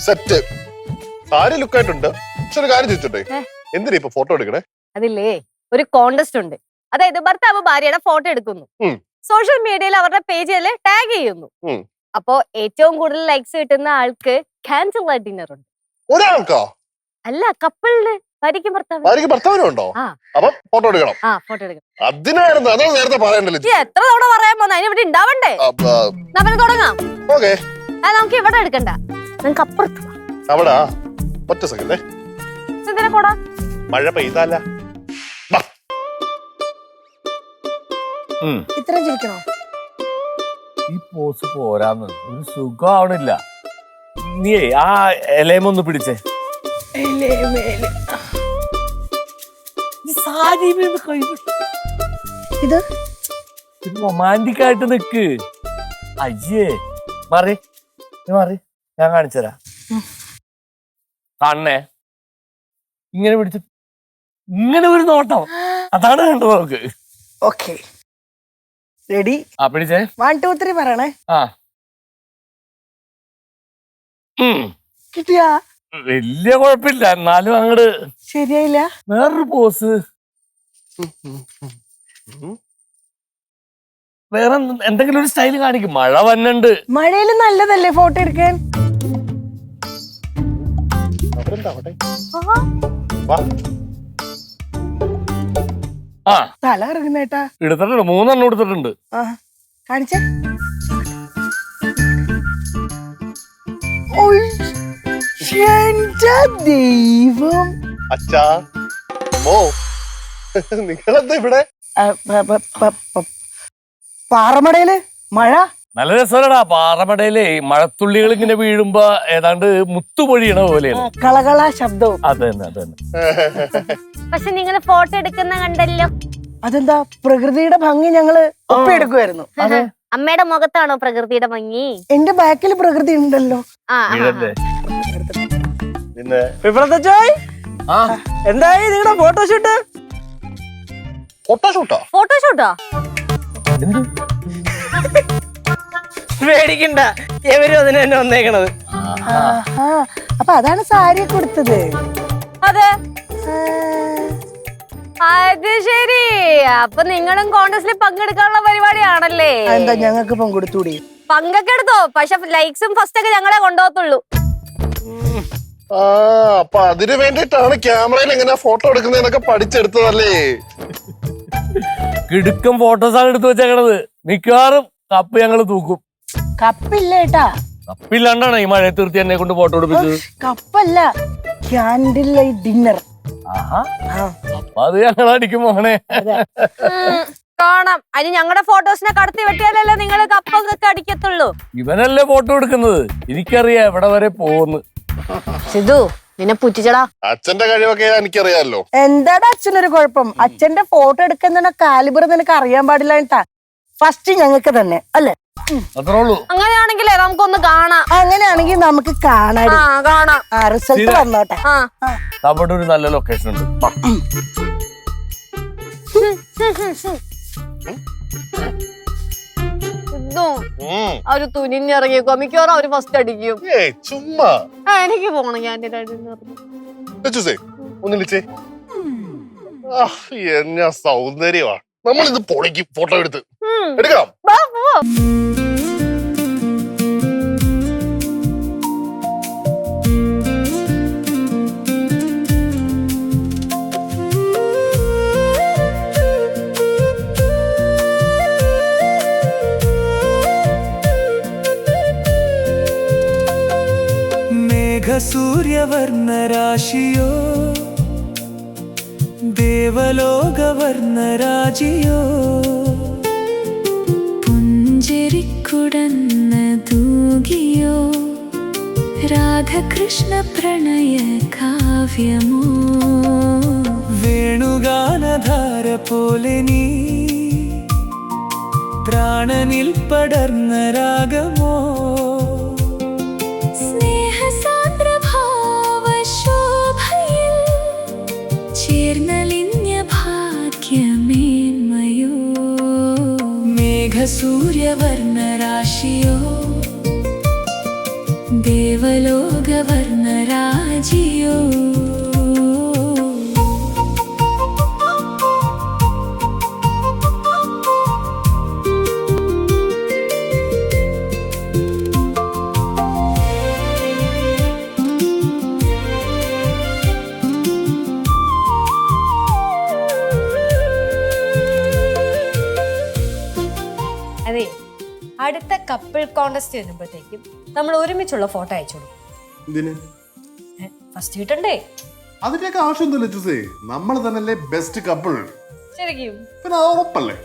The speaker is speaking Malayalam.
സെറ്റ് സാരി ലുക്കായിട്ടുണ്ട്. പക്ഷെ ഒരു കാര്യം ചോദിച്ചോട്ടെ, എന്തിനാ ഇപ്പൊ ഫോട്ടോ എടുക്കണേ? അതില്ലേ ഒരു കോണ്ടസ്റ്റ് ഉണ്ട്. അതായത് ഭർത്താവ് ഭാര്യയുടെ ഫോട്ടോ എടുക്കുന്നു, സോഷ്യൽ മീഡിയയിൽ അവരുടെ പേജിൽ ടാഗ് ചെയ്യുന്നു. അപ്പോ ഏറ്റവും കൂടുതൽ ലൈക്സ് കിട്ടുന്ന ആൾക്ക് ക്യാൻഡിൽ ലൈറ്റ് ഡിന്നർ ഉണ്ട്. ഒരാൾക്കോ? അല്ല, കപ്പിളിന്, ഭാര്യയ്ക്കും ഭർത്താവിനും ഉണ്ടോ? അപ്പൊ ഫോട്ടോ എടുക്കണം. ഫോട്ടോ എടുക്കണം. അതിനായിരുന്നു, അതാ നേരത്തെ പറയണ്ടല്ലോ. എത്ര തവണ പറയാൻ പോന്ന, അതിന് ഇവിടെ ഉണ്ടാവണ്ടേ? തുടങ്ങാം. നമുക്ക് ഇവിടെ എടുക്കണ്ട, നമുക്ക് അപ്പുറത്ത് അവിടെ. ഒറ്റ സെക്കൻഡ്, മഴ പെയ്തല്ല. ഇത്ര ചിരിക്കണോ? ഈ പോസ് പോരാന്ന്, ഒരു സുഖം ആവണില്ല. നീ ആ ഇലയമൊന്ന് പിടിച്ചേ. ഇത് റൊമാൻറ്റിക് ആയിട്ട് നിക്ക്. അയ്യേ മാറി മാറി, ഞാൻ കാണിച്ചരാ. കണ്ണേ ഇങ്ങനെ പിടിച്ച ഇങ്ങനെ ഒരു നോട്ടം, അതാണ് കണ്ടത് നമുക്ക്. Okay, ready? പിടിച്ചേ. 1 2 3 പറയണേ. കിട്ടിയാ? വലിയ കുഴപ്പമില്ല, എന്നാലും അങ്ങട് ശരിയായില്ല. വേറൊരു പോസ്, വേറെ എന്തെങ്കിലും ഒരു സ്റ്റൈല് കാണിക്കും. മഴ വന്നുണ്ട്. മഴയില് നല്ലതല്ലേ ഫോട്ടോ എടുക്കാൻ? തല ഇറങ്ങുന്നേട്ടാ. എടുത്തിട്ടുണ്ട്, 3 എണ്ണം എടുത്തിട്ടുണ്ട്. കാണിച്ചേ. ദൈവം, അച്ഛാ നിങ്ങളെന്താ ഇവിടെ? പാറമടയില് മഴ നല്ല രസമല്ലടാ. പാറമടയിലെ മഴത്തുള്ളികൾ ഇങ്ങനെ വീഴുമ്പോ ഏതാണ്ട് മുത്തുപൊഴിയണ പോലെയാണ്. കളകള ശബ്ദവും. അത് തന്നെ, അത് തന്നെ. പക്ഷെ നിങ്ങൾ ഫോട്ടോ എടുക്കുന്ന കണ്ടല്ലോ. അതെന്താ, പ്രകൃതിയുടെ ഭംഗി ഞങ്ങള് ഒപ്പിയെടുക്കുമായിരുന്നു. അമ്മയുടെ മുഖത്താണോ പ്രകൃതിയുടെ ഭംഗി? എന്റെ ബാക്കിൽ പ്രകൃതി ഉണ്ടല്ലോ. എന്തായി നിങ്ങളുടെ ഫോട്ടോഷൂട്ട്? ഫോട്ടോഷൂട്ടോ? പേടിക്കണ്ട, എവരും അതിന് തന്നെ വന്നേക്കണത്. അപ്പൊ അതാണ് സാരി കൊടുത്തത്. അതെ, അത് ശരി. അപ്പൊ നിങ്ങളും കോൺടസ്റ്റിൽ പങ്കെടുക്കാനുള്ള പരിപാടിയാണല്ലേ? എന്താ, ഞങ്ങൾക്ക് പങ്കെടുത്തൂടെ? പങ്കൊക്കെ എടുത്തോ, പക്ഷെ ലൈക്സും ഫസ്റ്റ് ഒക്കെ ഞങ്ങളെ കൊണ്ടുപോകത്തുള്ളൂ. അപ്പൊ അതിനു വേണ്ടിട്ടാണ് ക്യാമറയിൽ എങ്ങനെ ഫോട്ടോ എടുക്കുന്നതൊക്കെ പഠിച്ചെടുത്തതല്ലേ? കിടുക്കം ഫോട്ടോസാണ് എടുത്തു വെച്ചേക്കണത്. മിക്കവാറും കപ്പ് ഞങ്ങള് തൂക്കും. കപ്പില്ലേട്ടാ. കപ്പില്ലാണ്ടാണ് ഈ മഴ തീർത്തി എന്നെ കൊണ്ട് ഫോട്ടോ എടുപ്പിച്ചത്. കപ്പല്ല, ക്യാൻഡിൽ ലൈറ്റ് ഡിന്നർ. അപ്പൊ അത് ഞങ്ങൾ അടിക്കും മോനെ. കാണാം, അതിന് ഞങ്ങളുടെ ഫോട്ടോസിനെ കടത്തി വെട്ടിയാലല്ലേ നിങ്ങൾ കപ്പൊക്കെ അടിക്കത്തുള്ളൂ. ഇവനല്ലേ ഫോട്ടോ എടുക്കുന്നത്, എനിക്കറിയാം എവിടെ വരെ പോകുന്നു. സിധു, നിന്നെ പുറ്റിച്ചടാ. അച്ഛന്റെ കഴിവൊക്കെ എനിക്കറിയാലോ. എന്താടാ അച്ഛനൊരു കുഴപ്പം? അച്ഛന്റെ ഫോട്ടോ എടുക്കുന്ന കാലിബർ നിനക്ക് അറിയാൻ പാടില്ല. ഫസ്റ്റ് ഞങ്ങൾക്ക് തന്നെ അല്ലേ? അത്രേ ഉള്ളൂ. അങ്ങനെയാണെങ്കിലേ നമുക്കൊന്ന് കാണാം. അങ്ങനെയാണെങ്കിൽ നമുക്ക് കാണാം. റിസൾട്ട് വന്നോട്ടെ. അവിടെ ഒരു നല്ല ലൊക്കേഷൻ ഉണ്ട്. അവര് തുനിഞ്ഞിറങ്ങിയേക്കോ, മിക്കവാറും അവര് ഫസ്റ്റ് അടിക്കും. ചുമ്മാ എനിക്ക് പോണം. ഞാൻ എന്നാ സൗന്ദര്യമാ. നമ്മളിത് പൊളിക്കും, ഫോട്ടോ എടുത്ത് എടുക്കാം. സൂര്യവർണ്ണരാശിയോ ദേവലോകവർണ്ണരാജിയോ പുഞ്ചിരിക്കുടന്ന തൂകിയോ രാധകൃഷ്ണ പ്രണയ കാവ്യമോ വേണുഗാനധാര പോലെ നീ പ്രാണനിൽ പടർന്ന രാഗമോ മേഘസൂര്യവർണ്ണരാശിയോ ദേവലോകവർണ്ണരാജിയോ അതെ, അടുത്ത കപ്പിൾ കോൺടെസ്റ്റ് വരുമ്പോഴത്തേക്കും നമ്മൾ ഒരുമിച്ചുള്ള ഫോട്ടോ അയച്ചു കൊടുക്കും. ഇതിന് ഫസ്റ്റ് കിട്ടണ്ടേ? അതിന്റെയൊക്കെ ആവശ്യമൊന്നുമില്ല ചൂസേ, നമ്മൾ തന്നെയല്ലേ ബെസ്റ്റ് കപ്പിൾ. ശരിക്കും പിന്നെ അത് ഉറപ്പല്ലേ?